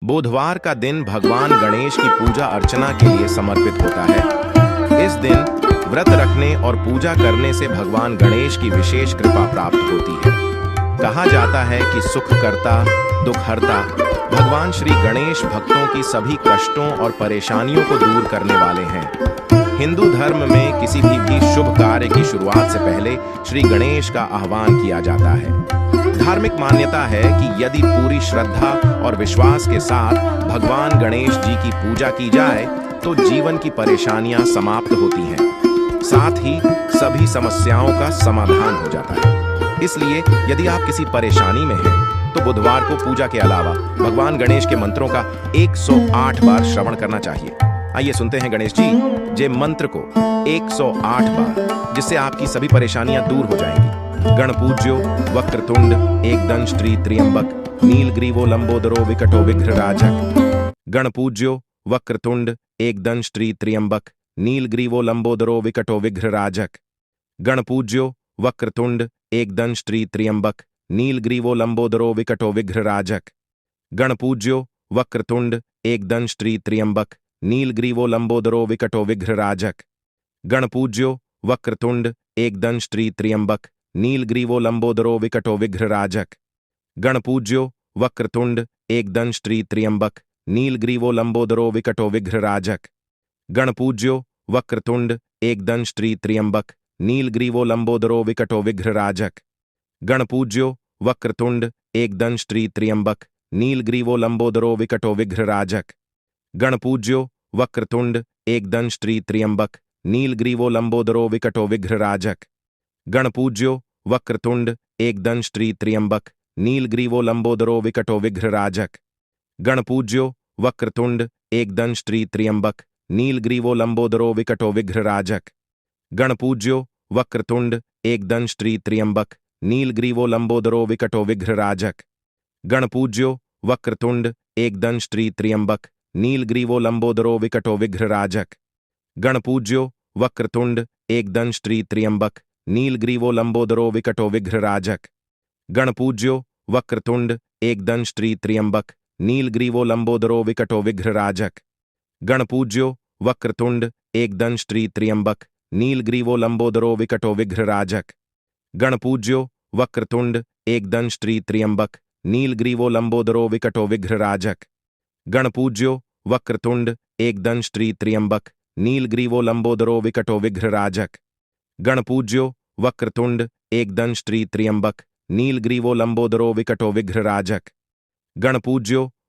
बुधवार का दिन भगवान गणेश की पूजा अर्चना के लिए समर्पित होता है। इस दिन व्रत रखने और पूजा करने से भगवान गणेश की विशेष कृपा प्राप्त होती है। कहा जाता है कि सुख करता, दुख हरता भगवान श्री गणेश भक्तों की सभी कष्टों और परेशानियों को दूर करने वाले हैं। हिंदू धर्म में किसी भी शुभ कार्य की शुरुआत से पहले श्री गणेश का आह्वान किया जाता है। धार्मिक मान्यता है कि यदि पूरी श्रद्धा और विश्वास के साथ भगवान गणेश जी की पूजा की जाए तो जीवन की परेशानियां समाप्त होती हैं, साथ ही सभी समस्याओं का समाधान हो जाता है। इसलिए यदि आप किसी परेशानी में हैं तो बुधवार को पूजा के अलावा भगवान गणेश के मंत्रों का 108 बार श्रवण करना चाहिए। आइए सुनते हैं गणेश जी जे मंत्र को 108 बार, जिससे आपकी सभी परेशानियां दूर हो जाएंगी। गणपूज्यो वक्रतुंड एकदंष्ट्री त्र्यंबक नीलग्रीवो लंबोदरो विकटो विघ्नराजक। गणपूज्यो वक्रतुंड एकदंष्ट्री त्र्यंबक नीलग्रीवो लंबोदरो विकटो विघ्नराजक। गणपूज्यो वक्रतुंड एकदंष्ट्री त्र्यंबक नीलग्रीवो लंबोदरो विकटो विघ्नराजक। गणपूज्यो वक्रतुंड एकदंष्ट्री त्र्यंबक नीलग्रीवो लंबोदरो विकटो विघ्नराजक। गणपूज्यो वक्रतुंड एकदंष्ट्री त्र्यंबक नीलग्रीवो लंबोदरो विकटो विघ्नराजक। गणपूज्यो वक्रतुंड एकदंष्ट्री त्र्यंबक नीलग्रीवो लंबोदरो विकटो विघ्नराजक। गणपूज्यो वक्रतुंड एकदंष्ट्री त्र्यंबक नीलग्रीवो लंबोदरो विकटो विघ्नराजक। गणपूज्यो वक्रतुंड एकदंष्ट्री त्र्यंबक नीलग्रीवो लंबोदरो विकटो विघ्नराजक। गणपूज्यो वक्रतुंड एकदंष्ट्री त्र्यंबक नीलग्रीवो लंबोदरो विकटो विघ्नराजक। गणपूज्यो वक्रतुंड एकदंष्ट्री त्र्यंबक नीलग्रीवो लंबोदरो विकटो विघ्नराजक। गणपूज्यो वक्रतुंड एकदंष्ट्री त्र्यंबक नीलग्रीवो लंबोदरो विकटो विघ्नराजक। गणपूज्यो वक्रतुंड एकदंष्ट्री त्र्यंबक नीलग्रीवो लंबोदरो विकटो विघ्नराजक। गणपूज्यो वक्रतुंड एकदंष्ट्री त्र्यंबक नीलग्रीवो लंबोदरो विकटो विघ्नराजक। गणपूज्यो वक्रतुंड एकदंष्ट्री त्र्यंबक नीलग्रीवो लंबोदरो विकटो विघ्नराजक। गणपूज्यो वक्रतुंड एकदंष्ट्री त्र्यंबक नीलग्रीवो लंबोदरो विकटो विघ्नराजक। गणपूज्यो वक्रतुंड एकदंष्ट्री त्र्यंबक नीलग्रीवो लंबोदरो विकटो विघ्नराजक। गणपूज्यो वक्रतुंड एकदंष्ट्री त्र्यंबक नीलग्रीवो लंबोदरो विकटो विघ्नराजक। गणपूज्यो वक्रतुंड एकदंष्ट्री त्र्यंबक नीलग्रीवो लंबोदरो विकटो विघ्नराजक। गणपूज्यो वक्रतुंड एकदंष्ट्री त्र्यंबक नीलग्रीवो लंबोदरो विकटो विघ्नराजक। गणपूज्यो वक्रतुंड एकदंष्ट्री त्र्यंबक नीलग्रीवो लंबोदरो विकटो विघ्नराजक। गणपूज्यो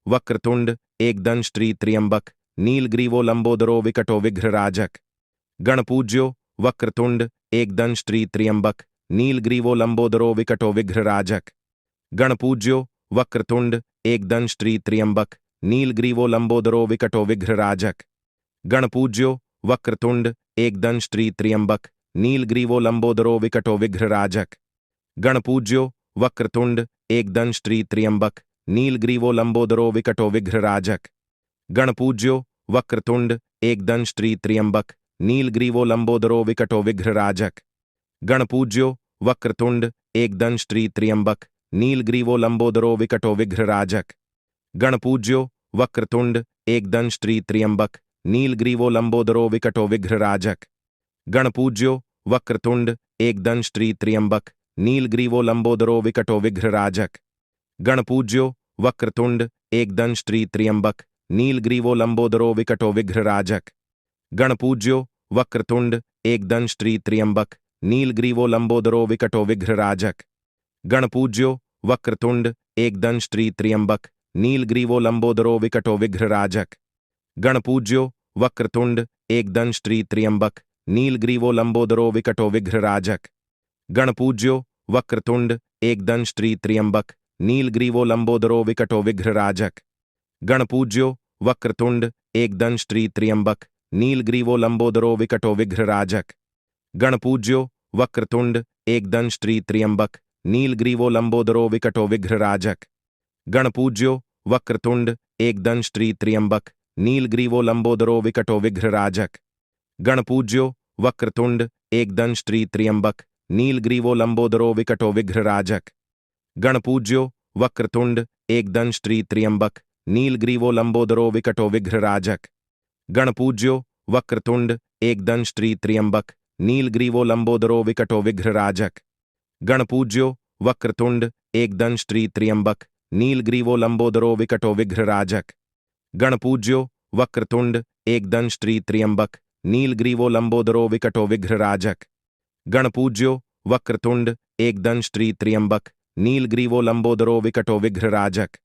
वक्रतुंड एकदंष्ट्री त्र्यंबक नीलग्रीवो लंबोदरो विकटो विघ्नराजक। गणपूज्यो वक्रतुंड एकदंष्ट्री त्र्यंबक नीलग्रीवो लंबोदरो विकटो विघ्नराजक। गणपूज्यो वक्रतुंड एकदंष्ट्री त्र्यंबक नीलग्रीवो लंबोदरो विकटो विघ्नराजक। गणपूज्यो वक्रतुंड एकदंष्ट्री त्र्यंबक नीलग्रीवो लंबोदरो विकटो विघ्नराजक। गणपूज्यो वक्रतुंड एकदंष्ट्री त्र्यंबक नीलग्रीवो लंबोदरो विकटो विघ्नराजक। गणपूज्यो वक्रतुंड एकदंष्ट्री त्र्यंबक नीलग्रीवो लंबोदरो विकटो विघ्नराजक। गणपूज्यो वक्रतुंड एकदंष्ट्री त्र्यंबक नीलग्रीवो लंबोदरो विकटो विघ्नराजक। गणपूज्यो वक्रतुंड एकदंष्ट्री त्र्यंबक नीलग्रीवो लंबोदरो विकटो विघ्नराजक। गणपूज्यो वक्रतुंड एकदंष्ट्री त्र्यंबक नीलग्रीवो लंबोदरो विकटो विघ्नराजक। गणपूज्यो वक्रतुंड एकदंष्ट्री त्र्यंबक नीलग्रीवो लंबोदरो विकटो विघ्नराजक। गणपूज्यो वक्रतुंड एकदंष्ट्री त्र्यंबक नीलग्रीवो लंबोदरो विकटो विघ्नराजक। गणपूज्यो वक्रतुंड एकदंष्ट्री त्र्यंबक नीलग्रीवो लंबोदरो विकटो विघ्नराजक। गणपूज्यो वक्रतुंड एकदंष्ट्री त्र्यंबक नीलग्रीवो लंबोदरो विकटो विघ्नराजक। गणपूज्यो वक्रतुंड एकदंष्ट्री त्र्यंबक नीलग्रीवो लंबोदरो विकटो विघ्नराजक। गणपूज्यो वक्रतुंड एकदंष्ट्री त्र्यंबक नीलग्रीवो लंबोदरो विकटो विघ्नराजक। गणपूज्यो वक्रतुंड एकदंष्ट्री त्र्यंबक नीलग्रीवो लंबोदरो विकटो विघ्नराजक। गणपूज्यो वक्रतुंड एकदंष्ट्री त्र्यंबक नीलग्रीवो लंबोदरो विकटो विघ्नराजक। गणपूज्यो वक्रतुंड एकदंष्ट्री त्र्यंबक नीलग्रीवो लंबोदरो विकटो विघ्नराजक। गणपूज्यो वक्रतुंड एकदंष्ट्री त्र्यंबक नीलग्रीवो लंबोदरो विकटो विघ्नराजक। गणपूज्यो वक्रतुंड एकदंष्ट्री त्र्यंबक नीलग्रीवो लंबोदरो विकटो विघ्नराजक। गणपूज्यो वक्रतुंड एकदंष्ट्री त्र्यंबक नीलग्रीवो लंबोदरो विकटो विघ्नराजक। गणपूज्यो वक्रतुंड एकदंष्ट्री त्र्यंबक नीलग्रीवो लंबोदरो विकटो विघ्नराजक।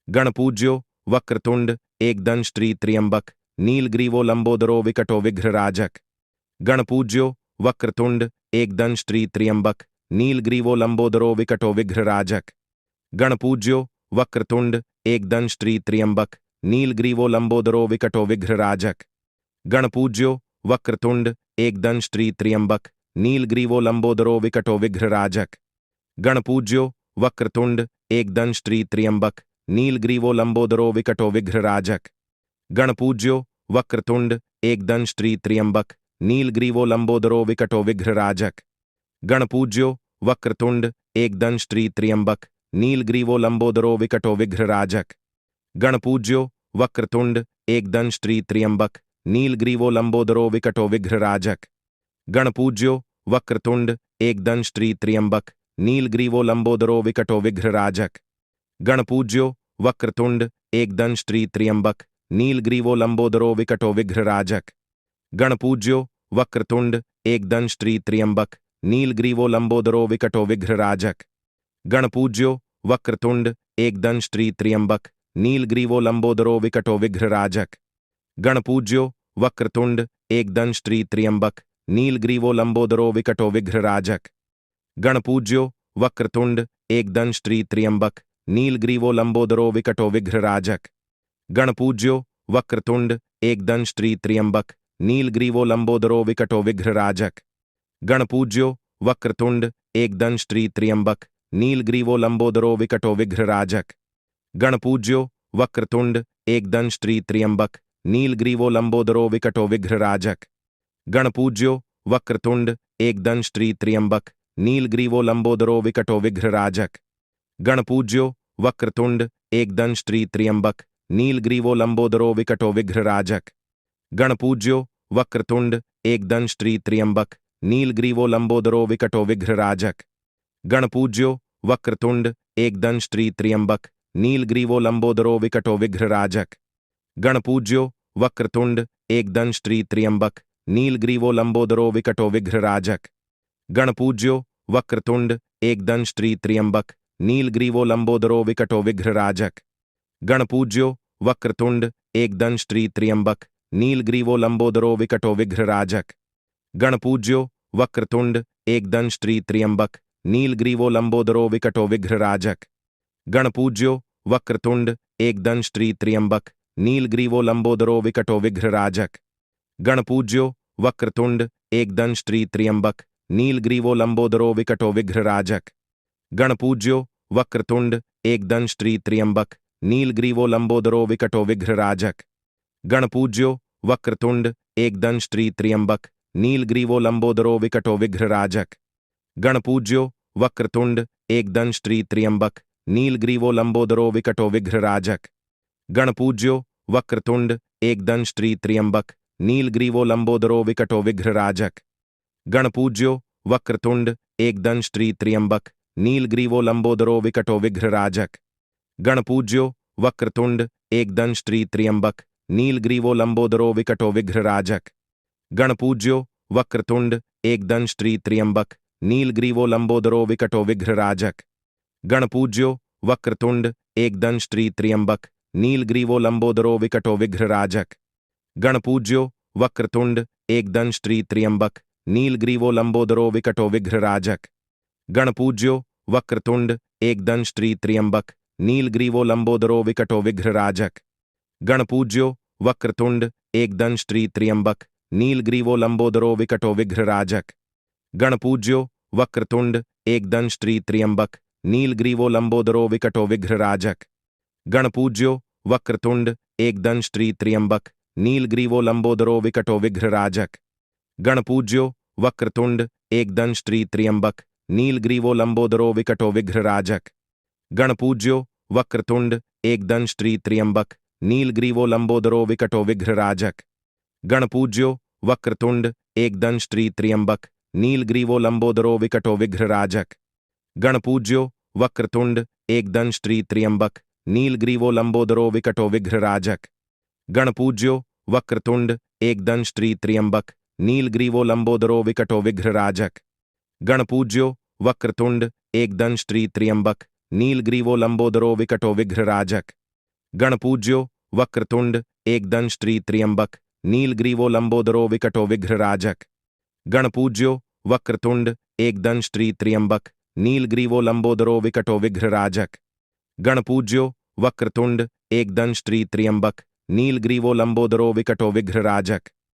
गणपूज्यो वक्रतुंड एकदंष्ट्री त्र्यंबक नीलग्रीवो लंबोदरो विकटो विघ्नराजक। गणपूज्यो वक्रतुंड एकदंष्ट्री त्र्यंबक नीलग्रीवो लंबोदरो विकटो विघ्नराजक। गणपूज्यो वक्रतुंड एकदंष्ट्री त्र्यंबक नीलग्रीवो लंबोदरो विकटो विघ्नराजक। गणपूज्यो वक्रतुंड एकदंष्ट्री त्र्यंबक नीलग्रीवो लंबोदरो विकटो विघ्नराजक। गणपूज्यो वक्रतुंड एकदंष्ट्री त्र्यंबक नीलग्रीवो लंबोदरो विकटो विघ्नराजक। गणपूज्यो वक्रतुंड एकदंष्ट्री त्र्यंबक नीलग्रीवो लंबोदरो विकटो विघ्नराजक। गणपूज्यो वक्रतुंड एकदंष्ट्री त्र्यंबक नीलग्रीवो लंबोदरो विकटो विघ्नराजक। गणपूज्यो वक्रतुंड एकदंष्ट्री त्र्यंबक नीलग्रीवो लंबोदरो विकटो विघ्नराजक। गणपूज्यो वक्रतुंड एकदंष्ट्री त्र्यंबक नीलग्रीवो लंबोदरो विकटो विघ्नराजक। गणपूज्यो वक्रतुंड एकदंष्ट्री त्र्यंबक नीलग्रीवो लंबोदरो विकटो विघ्नराजक। गणपूज्यो वक्रतुंड एकदंष्ट्री त्र्यंबक नीलग्रीवो लंबोदरो विकटो विघ्नराजक। गणपूज्यो वक्रतुंड एकदंष्ट्री त्र्यंबक नीलग्रीवो लंबोदरो विकटो विघ्नराजक। गणपूज्यो वक्रतुंड एकदंष्ट्री त्र्यंबक नीलग्रीवो लंबोदरो विकटो विघ्नराजक। गणपूज्यो वक्रतुंड एकदंष्ट्री त्र्यंबक नीलग्रीवो लंबोदरो विकटो विघ्नराजक। गणपूज्यो वक्रतुंड एकदंष्ट्री त्र्यंबक नीलग्रीवो लंबोदरो विकटो विघ्नराजक। गणपूज्यो वक्रतुंड एकदंष्ट्री त्र्यंबक नीलग्रीवो लंबोदरो विकटो विघ्नराजक। गणपूज्यो वक्रतुंड एकदंष्ट्री त्र्यंबक नीलग्रीवो लंबोदरो विकटो विघ्नराजक। गणपूज्यो वक्रतुंड एकदंष्ट्री त्र्यंबक नीलग्रीवो लंबोदरो विकटो विघ्नराजक। गणपूज्यो वक्रतुंड एकदंष्ट्री त्र्यंबक नीलग्रीवो लंबोदरो विकटो विघ्नराजक। गणपूज्यो वक्रतुंड एकदंष्ट्री त्र्यंबक नीलग्रीवो लंबोदरो विकटो विघ्नराजक। गणपूज्यो वक्रतुंड एकदंष्ट्री त्र्यंबक नीलग्रीवो लंबोदरो विकटो विघ्नराजक। गणपूज्यो वक्रतुंड एकदंष्ट्री त्र्यंबक नीलग्रीवो लंबोदरो विकटो विघ्नराजक। गणपूज्यो वक्रतुंड एकदंष्ट्री त्र्यंबक नीलग्रीवो लंबोदरो विकटो विघ्नराजक। गणपूज्यो वक्रतुंड एकदंष्ट्री त्र्यंबक नीलग्रीवो लंबोदरो विकटो विघ्नराजक। गणपूज्यो वक्रतुंड एकदंष्ट्री त्र्यंबक नीलग्रीवो लंबोदरो विकटो विघ्नराजक। गणपूज्यो वक्रतुंड एकदंष्ट्री त्र्यंबक नीलग्रीवो लंबोदरो विकटो विघ्नराजक। गणपूज्यो वक्रतुंड एकदंष्ट्री त्र्यंबक नीलग्रीवो लंबोदरो विकटो विघ्नराजक। गणपूज्यो वक्रतुंड एकदंष्ट्री त्र्यंबक नीलग्रीवो लंबोदरो विकटो विघ्नराजक। गणपूज्यो वक्रतुंड एकदंष्ट्री त्र्यंबक नीलग्रीवो लंबोदरो विकटो विघ्नराजक। गणपूज्यो वक्रतुंड एकदंष्ट्री त्र्यंबक नीलग्रीवो लंबोदरो विकटो विघ्नराजक। गणपूज्यो वक्रतुंड एकदंष्ट्री त्र्यंबक नीलग्रीवो लंबोदरो विकटो विघ्नराजक। गणपूज्यो वक्रतुंड एकदंष्ट्री त्र्यंबक नीलग्रीवो लंबोदरो विकटो विघ्नराजक। गणपूज्यो वक्रतुंड एकदंष्ट्री त्र्यंबक नीलग्रीवो लंबोदरो विकटो विघ्नराजक। गणपूज्यो वक्रतुंड एकदंष्ट्री त्र्यंबक नीलग्रीवो लंबोदरो विकटो विघ्नराजक। गणपूज्यो वक्रतुंड एकदंष्ट्री त्र्यंबक नीलग्रीवो लंबोदरो विकटो विघ्नराजक। गणपूज्यो वक्रतुंड एकदंष्ट्री त्र्यंबक नीलग्रीवो लंबोदरो विकटो विघ्नराजक। गणपूज्यो वक्रतुंड एकदंष्ट्री त्र्यंबक नीलग्रीवो लंबोदरो विकटो विघ्नराजक। गणपूज्यो वक्रतुंड एकदंष्ट्री त्र्यंबक नीलग्रीवो लंबोदरो विकटो विघ्नराजक। गणपूज्यो वक्रतुंड एकदंष्ट्री त्र्यंबक नीलग्रीवो लंबोदरो विकटो विघ्नराजक। गणपूज्यो वक्रतुंड एकदंष्ट्री त्र्यंबक नीलग्रीवो लंबोदरो विकटो विघ्नराजक। गणपूज्यो वक्रतुंड एकदंष्ट्री त्र्यंबक नीलग्रीवो लंबोदरो विकटो विघ्नराजक। गणपूज्यो वक्रतुंड एकदंष्ट्री त्र्यंबक नीलग्रीवो लंबोदरो विकटो विघ्नराजक। गणपूज्यो वक्रतुंड एकदंष्ट्री त्र्यंबक नीलग्रीवो लंबोदरो विकटो विघ्नराजक। गणपूज्यो वक्रतुंड एकदंष्ट्री त्र्यंबक नीलग्रीवो लंबोदरो विकटो विघ्नराजक। गणपूज्यो वक्रतुंड एकदंष्ट्री त्र्यंबक नीलग्रीवो लंबोदरो विकटो विघ्नराजक। गणपूज्यो वक्रतुंड एकदंष्ट्री त्र्यंबक नीलग्रीवो लंबोदरो विकटो विघ्नराजक। गणपूज्यो वक्रतुंड एकदंष्ट्री त्र्यंबक नीलग्रीवो लंबोदरो विकटो विघ्नराजक। गणपूज्यो वक्रतुंड एकदंष्ट्री त्र्यंबक नीलग्रीवो लंबोदरो विकटो विघ्नराजक। गणपूज्यो वक्रतुंड एकदंष्ट्री त्र्यंबक नीलग्रीवो लंबोदरो विकटो विघ्नराजक।